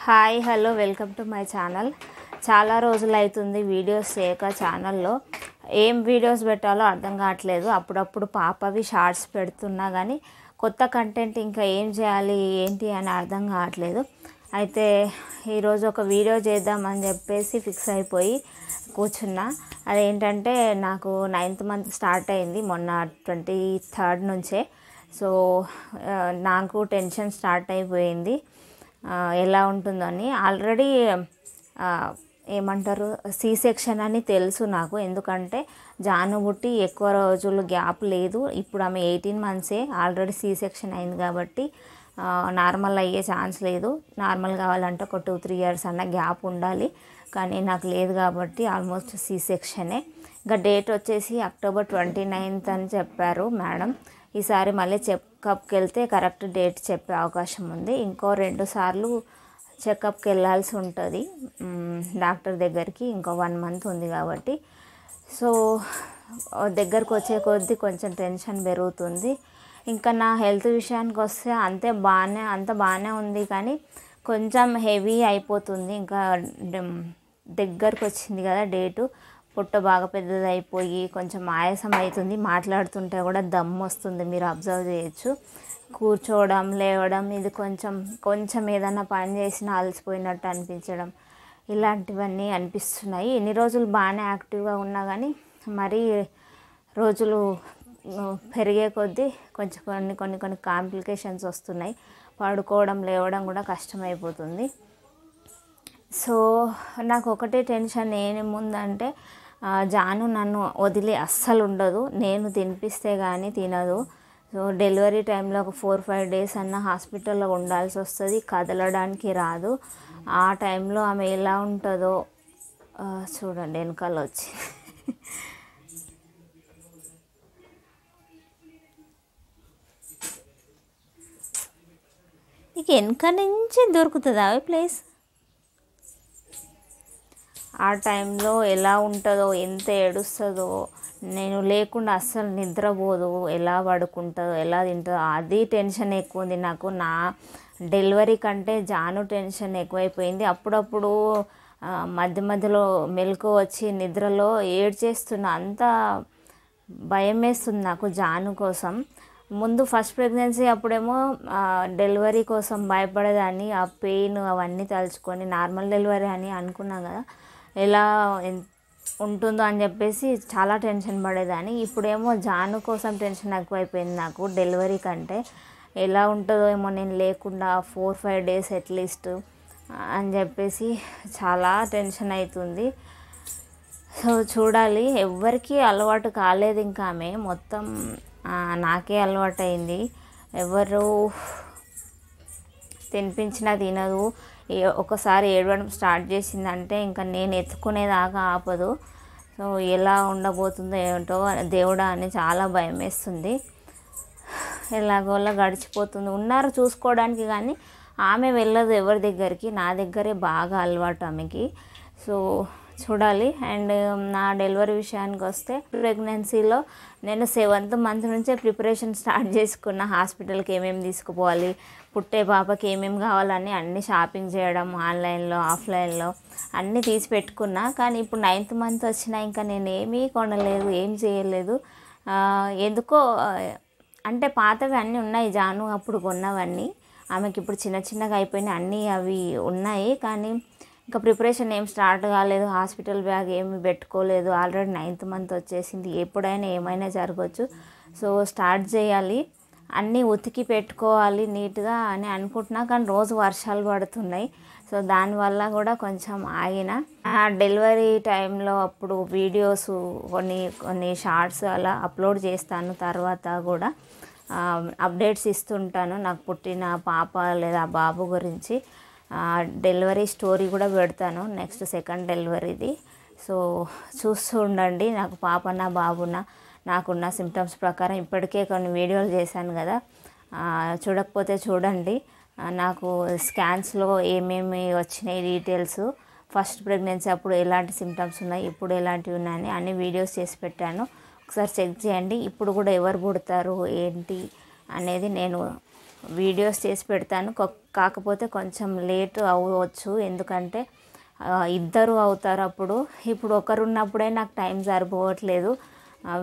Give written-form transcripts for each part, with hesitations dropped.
Hi hello welcome to my channel. చాలా రోజులు అవుతుంది వీడియోస్ చేయక ఛానల్లో. ఏం వీడియోస్ పెట్టాలో అర్థం కావట్లేదు. అప్పుడప్పుడు పాపవి షార్ట్స్ పెడుతున్నా కానీ కొత్త కంటెంట్ ఇంకా ఏం చేయాలి ఏంటి అని అర్థం కావట్లేదు. అయితే ఈరోజు ఒక వీడియో చేద్దామని చెప్పేసి ఫిక్స్ అయిపోయి కూర్చున్నా. అదేంటంటే నాకు 9th మంత్ స్టార్ట్ అయింది మొన్న 23rd నుంచే. సో నాకు టెన్షన్ స్టార్ట్ అయిపోయింది ఎలా ఉంటుందని. ఆల్రెడీ ఏమంటారు సి సెక్షన్ అని తెలుసు నాకు, ఎందుకంటే జాను బుట్టి ఎక్కువ రోజులు గ్యాప్ లేదు. ఇప్పుడు ఆమె 18 మంత్సే, ఆల్రెడీ సి సెక్షన్ అయింది కాబట్టి నార్మల్ అయ్యే ఛాన్స్ లేదు. నార్మల్ కావాలంటే ఒక 2-3 years అన్న గ్యాప్ ఉండాలి, కానీ నాకు లేదు కాబట్టి ఆల్మోస్ట్ సి సెక్షనే. ఇంకా డేట్ వచ్చేసి October 29th అని చెప్పారు మేడం. ఈసారి మళ్ళీ చెకప్కి వెళ్తే కరెక్ట్ డేట్ చెప్పే అవకాశం ఉంది. ఇంకో 2 సార్లు చెకప్కి వెళ్ళాల్సి ఉంటుంది డాక్టర్ దగ్గరికి. ఇంకో 1 month ఉంది కాబట్టి. సో దగ్గరకు వచ్చే కొద్దీ కొంచెం టెన్షన్ పెరుగుతుంది. ఇంకా నా హెల్త్ విషయానికి వస్తే అంత బాగానే ఉంది, కానీ కొంచెం హెవీ అయిపోతుంది. ఇంకా దగ్గరకు వచ్చింది కదా డేటు, పొట్ట బాగా పెద్దది అయిపోయి కొంచెం ఆయాసం అవుతుంది. మాట్లాడుతుంటే కూడా దమ్ము వస్తుంది, మీరు అబ్జర్వ్ చేయొచ్చు. కూర్చోవడం లేవడం ఇది కొంచెం ఏదైనా పని చేసినా అలసిపోయినట్టు అనిపించడం, ఇలాంటివన్నీ అనిపిస్తున్నాయి. ఎన్ని రోజులు బాగానే యాక్టివ్గా ఉన్నా కానీ మరీ రోజులు పెరిగే కొద్దీ కొంచెం కొన్ని కాంప్లికేషన్స్ వస్తున్నాయి. పడుకోవడం లేవడం కూడా కష్టమైపోతుంది. సో నాకు ఒకటే టెన్షన్ ఏముందంటే, జాను నన్ను వదిలి అస్సలు ఉండదు. నేను తినిపిస్తే కానీ తినదు. సో డెలివరీ టైంలో ఒక 4-5 days అన్న హాస్పిటల్లో ఉండాల్సి వస్తుంది, కదలడానికి రాదు. ఆ టైంలో ఆమె ఎలా ఉంటుందో చూడండి. వెనకాల వచ్చి నీకు వెనక నుంచి దొరుకుతుందా ప్లేస్? ఆ టైంలో ఎలా ఉంటుందో, ఎంత ఏడుస్తుందో, నేను లేకుండా అస్సలు నిద్రపోదు, ఎలా పడుకుంటుందో, ఎలా తింటుందో, అది టెన్షన్ ఎక్కువ ఉంది నాకు. నా డెలివరీ కంటే జాను టెన్షన్ ఎక్కువైపోయింది. అప్పుడప్పుడు మధ్యలో మెలకు వచ్చి నిద్రలో ఏడ్చేస్తున్నా. అంత భయం వేస్తుంది నాకు జాను కోసం. ముందు ఫస్ట్ ప్రెగ్నెన్సీ అప్పుడేమో డెలివరీ కోసం భయపడేదాన్ని. ఆ పెయిన్ అవన్నీ తలుచుకొని నార్మల్ డెలివరీ అని అనుకున్నాం కదా, ఎలా ఉంటుందో అని చెప్పేసి చాలా టెన్షన్ పడేదాన్ని. ఇప్పుడేమో జాను కోసం టెన్షన్ ఎక్కువైపోయింది నాకు డెలివరీ కంటే. ఎలా ఉంటుందో ఏమో నేను లేకుండా 4-5 days అట్లీస్ట్ అని చెప్పేసి చాలా టెన్షన్ అవుతుంది. సో చూడాలి. ఎవ్వరికీ అలవాటు కాలేదు ఇంకా, ఆమె మొత్తం నాకే అలవాటు అయింది. ఎవరు తినిపించినా తినదు. ఒకసారి ఏడవడం స్టార్ట్ చేసిందంటే ఇంకా నేను ఎత్తుకునేదాకా ఆపదు. సో ఎలా ఉండబోతుందో ఏమిటో దేవుడా అని చాలా భయం వేస్తుంది. ఎలాగోలా గడిచిపోతుంది. ఉన్నారు చూసుకోవడానికి, కానీ ఆమె వెళ్ళదు ఎవరి దగ్గరికి. నా దగ్గరే బాగా అలవాటు ఆమెకి. సో చూడాలి. అండ్ నా డెలివరీ విషయానికి వస్తే, ప్రెగ్నెన్సీలో నేను 7th month నుంచే ప్రిపరేషన్ స్టార్ట్ చేసుకున్న. హాస్పిటల్కి ఏమేమి తీసుకుపోవాలి, పుట్టే పాపకి ఏమేమి కావాలని అన్నీ షాపింగ్ చేయడం, ఆన్లైన్లో ఆఫ్లైన్లో అన్నీ తీసి పెట్టుకున్నా. కానీ ఇప్పుడు 9th month వచ్చినా ఇంకా నేను ఏమీ కొనలేదు, ఏం చేయలేదు. ఎందుకో అంటే పాతవి అన్నీ ఉన్నాయి, జాను అప్పుడు కొన్నవన్నీ. ఆమెకి ఇప్పుడు చిన్నగా అయిపోయినాయి, అన్నీ అవి ఉన్నాయి. కానీ ఇంకా ప్రిపరేషన్ ఏం స్టార్ట్ కాలేదు. హాస్పిటల్ బ్యాగ్ ఏమి పెట్టుకోలేదు. ఆల్రెడీ 9th month వచ్చేసింది. ఎప్పుడైనా ఏమైనా జరగవచ్చు. సో స్టార్ట్ చేయాలి, అన్నీ ఉతికి పెట్టుకోవాలి నీట్గా అని అనుకుంటున్నా. కానీ రోజు వర్షాలు పడుతున్నాయి. సో దానివల్ల కూడా కొంచెం ఆగిన. డెలివరీ టైంలో అప్పుడు వీడియోస్ కొన్ని షార్ట్స్ అలా అప్లోడ్ చేస్తాను. తర్వాత కూడా అప్డేట్స్ ఇస్తుంటాను నాకు పుట్టిన పాప లేదా బాబు గురించి. డెలివరీ స్టోరీ కూడా పెడతాను, నెక్స్ట్ 2nd డెలివరీది. సో చూస్తూ ఉండండి. నాకు పాపనా బాబునా, నాకున్న సిమ్టమ్స్ ప్రకారం ఇప్పటికే కొన్ని వీడియోలు చేశాను కదా, చూడకపోతే చూడండి. నాకు స్కాన్స్లో ఏమేమి వచ్చినాయి డీటెయిల్స్, ఫస్ట్ ప్రెగ్నెన్సీ అప్పుడు ఎలాంటి సిమ్టమ్స్ ఉన్నాయి, ఇప్పుడు ఎలాంటివి ఉన్నాయని అన్ని వీడియోస్ చేసి పెట్టాను. ఒకసారి చెక్ చేయండి. ఇప్పుడు కూడా ఎవరు పుడతారు ఏంటి అనేది నేను వీడియోస్ చేసి పెడతాను. కాకపోతే కొంచెం లేట్ అవ్వచ్చు, ఎందుకంటే ఇద్దరు అవుతారు అప్పుడు. ఇప్పుడు ఒకరు ఉన్నప్పుడే నాకు టైం సరిపోవట్లేదు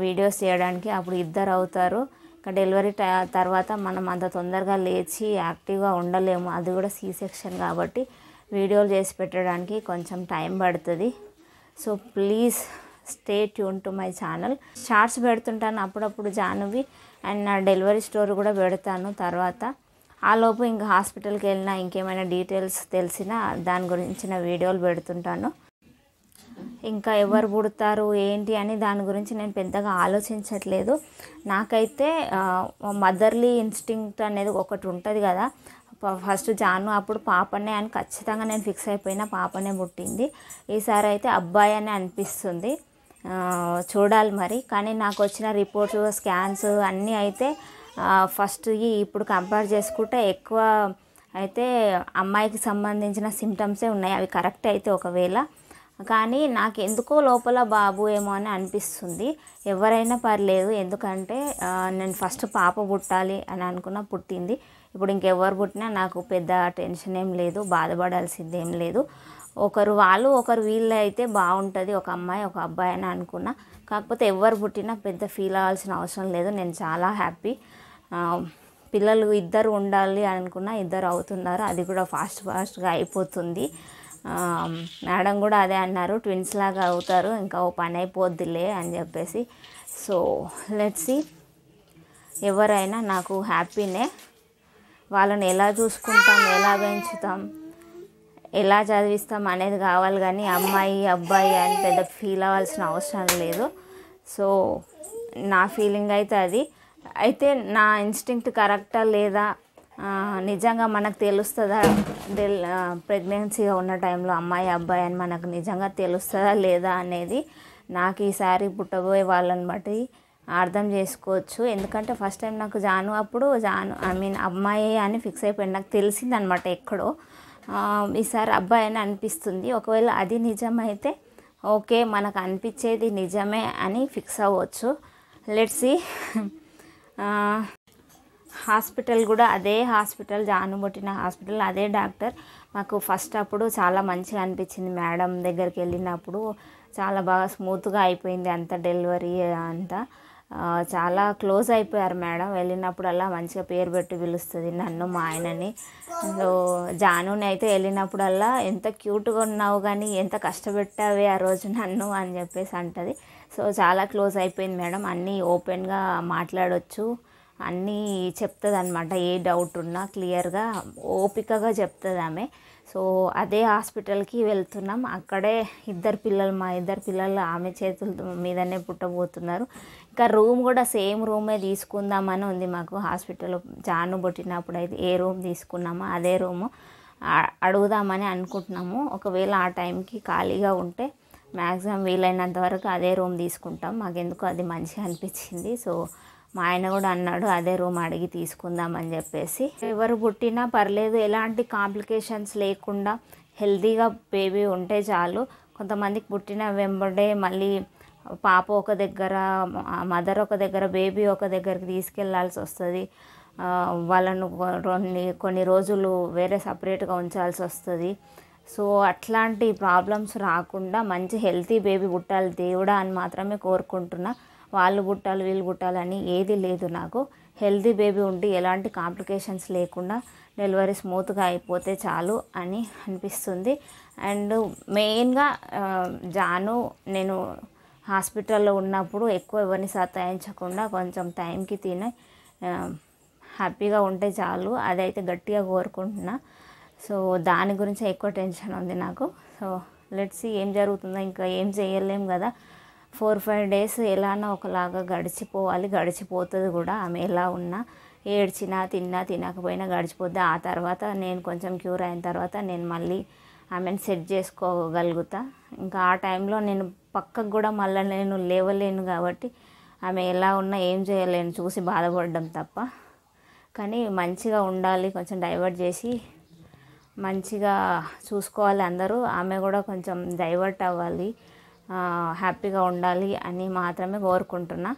వీడియోస్ చేయడానికి, అప్పుడు ఇద్దరు అవుతారు. ఇంకా డెలివరీ తర్వాత మనం అంత తొందరగా లేచి యాక్టివ్గా ఉండలేము, అది కూడా సీ సెక్షన్ కాబట్టి వీడియోలు చేసి పెట్టడానికి కొంచెం టైం పడుతుంది. So please stay tuned to my channel. Shorts పెడుతుంటాను అప్పుడప్పుడు జానువి, అండ్ నా డెలివరీ స్టోరీ కూడా పెడతాను తర్వాత. ఆలోపు ఇంకా హాస్పిటల్కి వెళ్ళినా ఇంకేమైనా డీటెయిల్స్ తెలిసినా దాని గురించిన వీడియోలు పెడుతుంటాను. ఇంకా ఎవరు పుడతారు ఏంటి అని దాని గురించి నేను పెద్దగా ఆలోచించట్లేదు. నాకైతే మదర్లీ ఇన్స్టింక్ట్ అనేది ఒకటి ఉంటుంది కదా. ఫస్ట్ జాను అప్పుడు పాపనే అని ఖచ్చితంగా నేను ఫిక్స్ అయిపోయినా, పాపనే పుట్టింది. ఈసారి అయితే అబ్బాయి అని అనిపిస్తుంది, చూడాలి మరి. కానీ నాకు వచ్చిన రిపోర్ట్స్, స్కాన్స్ అన్నీ అయితే ఫస్ట్ ఇప్పుడు కంపేర్ చేసుకుంటే ఎక్కువ అయితే అమ్మాయికి సంబంధించిన సిమ్టమ్సే ఉన్నాయి. అవి కరెక్ట్ అయితే ఒకవేళ, కానీ నాకు ఎందుకో లోపల బాబు ఏమో అని అనిపిస్తుంది. ఎవరైనా పర్లేదు, ఎందుకంటే నేను ఫస్ట్ పాప పుట్టాలి అని అనుకున్న, పుట్టింది. ఇప్పుడు ఇంకెవరు పుట్టినా నాకు పెద్ద టెన్షన్ ఏం లేదు, బాధపడాల్సింది ఏం లేదు. ఒకరు వాళ్ళు ఒకరు వీళ్ళు అయితే బాగుంటుంది, ఒక అమ్మాయి ఒక అబ్బాయి అని అనుకున్నా. కాకపోతే ఎవరు పుట్టినా పెద్ద ఫీల్ అవ్వాల్సిన అవసరం లేదు. నేను చాలా హ్యాపీ. పిల్లలు ఇద్దరు ఉండాలి అనుకున్నా, ఇద్దరు అవుతున్నారు, అది కూడా ఫాస్ట్గా అయిపోతుంది. మేడం కూడా అదే అన్నారు, ట్విన్స్ లాగా అవుతారు, ఇంకా ఓ పని అయిపోద్దిలే అని చెప్పేసి. So let's see. ఎవరైనా నాకు హ్యాపీనే. వాళ్ళని ఎలా చూసుకుంటాం, ఎలా పెంచుతాం, ఎలా చదివిస్తాం అనేది కావాలి, కానీ అమ్మాయి అబ్బాయి అని పెద్ద ఫీల్ అవ్వాల్సిన అవసరం లేదు. సో నా ఫీలింగ్ అయితే అది. అయితే నా ఇన్స్టింక్ట్ కరెక్టా లేదా, నిజంగా మనకు తెలుస్తుందా, ప్రెగ్నెన్సీగా ఉన్న టైంలో అమ్మాయి అబ్బాయి అని మనకు నిజంగా తెలుస్తుందా లేదా అనేది నాకు ఈసారి పుట్టబోయే వాళ్ళని బట్టి అర్థం చేసుకోవచ్చు. ఎందుకంటే ఫస్ట్ టైం నాకు అప్పుడు అమ్మాయి అని ఫిక్స్ అయిపోయింది, నాకు తెలిసింది అనమాట ఎక్కడో. ఈసారి అబ్బాయి అని అనిపిస్తుంది. ఒకవేళ అది నిజమైతే ఓకే, మనకు అనిపించేది నిజమే అని ఫిక్స్ అవ్వచ్చు. Let's see. హాస్పిటల్ కూడా అదే హాస్పిటల్, జాను పుట్టిన హాస్పిటల్, అదే డాక్టర్. మాకు ఫస్ట్ అప్పుడు చాలా మంచిగా అనిపించింది. మేడం దగ్గరికి వెళ్ళినప్పుడు చాలా బాగా స్మూత్గా అయిపోయింది అంత డెలివరీ అంతా. చాలా క్లోజ్ అయిపోయారు మేడం. వెళ్ళినప్పుడల్లా మంచిగా పేరు పెట్టి పిలుస్తుంది నన్ను, మా ఆయనని. సో జానుని అయితే వెళ్ళినప్పుడల్లా ఎంత క్యూట్గా ఉన్నావు, కానీ ఎంత కష్టపెట్టావే ఆ రోజు నన్ను అని చెప్పేసి అంటుంది. సో చాలా క్లోజ్ అయిపోయింది మేడం. అన్నీ ఓపెన్గా మాట్లాడవచ్చు, అన్నీ చెప్తుంది అనమాట. ఏ డౌట్ ఉన్నా క్లియర్గా ఓపికగా చెప్తుంది ఆమె. సో అదే హాస్పిటల్కి వెళ్తున్నాం. అక్కడే మా ఇద్దరు పిల్లలు ఆమె చేతుల మీదనే పుట్టబోతున్నారు. ఇంకా రూమ్ కూడా సేమ్ రూమే తీసుకుందామని ఉంది మాకు. హాస్పిటల్ జాను పుట్టినప్పుడు అయితే ఏ రూమ్ తీసుకున్నామో అదే రూము అడుగుదామని అనుకుంటున్నాము. ఒకవేళ ఆ టైంకి ఖాళీగా ఉంటే మ్యాక్సిమం వీలైనంత వరకు అదే రూమ్ తీసుకుంటాం. మాకెందుకు అది మంచిగా అనిపించింది. సో మా ఆయన కూడా అన్నాడు అదే రూమ్ అడిగి తీసుకుందామని చెప్పేసి. ఎవరు పుట్టినా పర్లేదు, ఎలాంటి కాంప్లికేషన్స్ లేకుండా హెల్తీగా బేబీ ఉంటే చాలు. కొంతమందికి పుట్టిన వెంబడే మళ్ళీ పాప ఒక దగ్గర, మదర్ ఒక దగ్గర, బేబీ ఒక దగ్గరికి తీసుకెళ్లాల్సి వస్తుంది. వాళ్ళను కొన్ని రోజులు వేరే సపరేట్గా ఉంచాల్సి వస్తుంది. సో అట్లాంటి ప్రాబ్లమ్స్ రాకుండా మంచి హెల్తీ బేబీ పుట్టాలి దేవుడా అని మాత్రమే కోరుకుంటున్నా. వాళ్ళు పుట్టాలి వీళ్ళు పుట్టాలని ఏది లేదు నాకు. హెల్తీ బేబీ ఉండి ఎలాంటి కాంప్లికేషన్స్ లేకుండా డెలివరీ స్మూత్గా అయిపోతే చాలు అని అనిపిస్తుంది. అండ్ మెయిన్గా జాను నేను హాస్పిటల్లో ఉన్నప్పుడు ఎక్కువ ఎవరిని సతాయించకుండా కొంచెం టైంకి తిని హ్యాపీగా ఉంటే చాలు, అదైతే గట్టిగా కోరుకుంటున్నా. సో దాని గురించి ఎక్కువ టెన్షన్ ఉంది నాకు. సో లెట్స్ సీ ఏం జరుగుతుందో. ఇంకా ఏం చేయలేం కదా. 4-5 డేస్ ఎలానో ఒకలాగా గడిచిపోవాలి, గడిచిపోతుంది కూడా. ఆమె ఎలా ఉన్నా, ఏడ్చినా తినకపోయినా గడిచిపోద్ది. ఆ తర్వాత నేను కొంచెం క్యూర్ అయిన తర్వాత నేను మళ్ళీ ఆమెను సెట్ చేసుకోగలుగుతా. ఇంకా ఆ టైంలో నేను పక్కకు కూడా మళ్ళీ నేను లేవలేను కాబట్టి ఆమె ఎలా ఉన్నా ఏం చేయలేను, చూసి బాధపడడం తప్ప. కానీ మంచిగా ఉండాలి, కొంచెం డైవర్ట్ చేసి మంచిగా చూసుకోవాలి అందరూ. ఆమె కూడా కొంచెం డైవర్ట్ అవ్వాలి, హ్యాపీగా ఉండాలి అని మాత్రమే కోరుకుంటున్నా.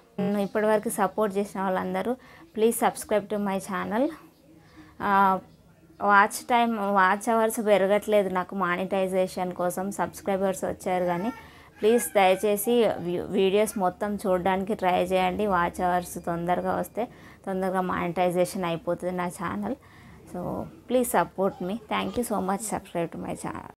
ఇప్పటివరకు సపోర్ట్ చేసిన వాళ్ళందరూ please subscribe to my channel. Watch hours పెరగట్లేదు నాకు మానిటైజేషన్ కోసం. సబ్స్క్రైబర్స్ వచ్చారు కానీ ప్లీజ్ దయచేసి వీడియోస్ మొత్తం చూడడానికి ట్రై చేయండి. వాచ్ అవర్స్ తొందరగా వస్తే తొందరగా మానిటైజేషన్ అయిపోతుంది నా channel. So please support me. Thank you so much. Subscribe to my channel.